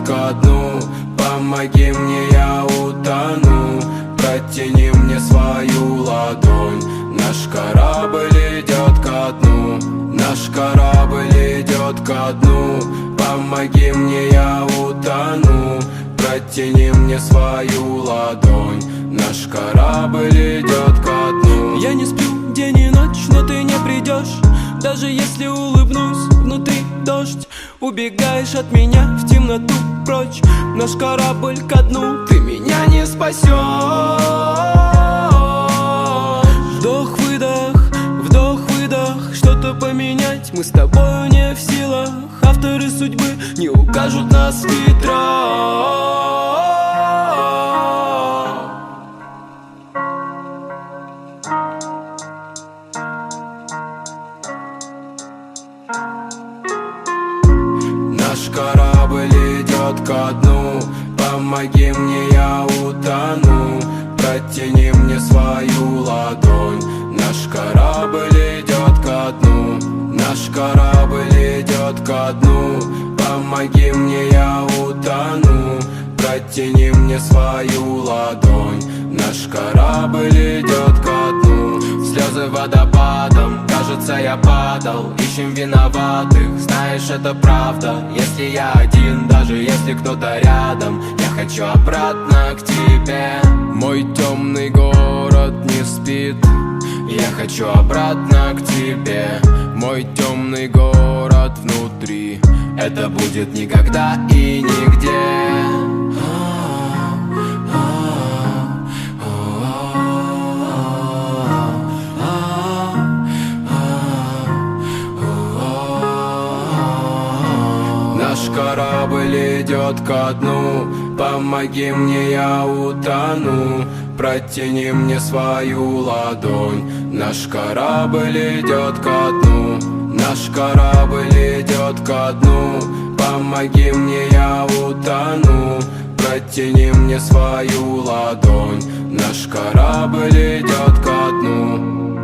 ко дну. Помоги мне, я утону. Протяни мне свою ладонь. Наш корабль идет ко дну. Наш корабль идет ко дну. Помоги мне, я утону. Протяни мне свою ладонь. Наш корабль идет ко дну. Я не сплю день и ночь, но ты не придешь. Даже если улыбнусь, внутри дождь. Убегаешь от меня в темноту прочь. Наш корабль ко дну, ты меня не спасешь. Вдох-выдох, вдох-выдох. Что-то поменять мы с тобою не в силах. Авторы судьбы не укажут нас ветра. Наш корабль идет ко дну. Помоги мне, я утону. Протяни мне свою ладонь. Наш корабль идет ко дну. Наш корабль идет ко дну. Помоги мне, я утону. Протяни мне свою ладонь. Наш корабль идет ко дну. Слезы водопадом, кажется, я падал. Ищем виноватых, знаешь, это правда. Если я один, даже если кто-то рядом, я хочу обратно к тебе. Мой темный город не спит. Я хочу обратно к тебе. Мой темный город внутри. Это будет никогда и нигде. Наш корабль идет ко дну. Помоги мне, я утону. Протяни мне свою ладонь. Наш корабль идет ко дну. Наш корабль идет ко дну. Помоги мне, я утону. Протяни мне свою ладонь. Наш корабль идет ко дну.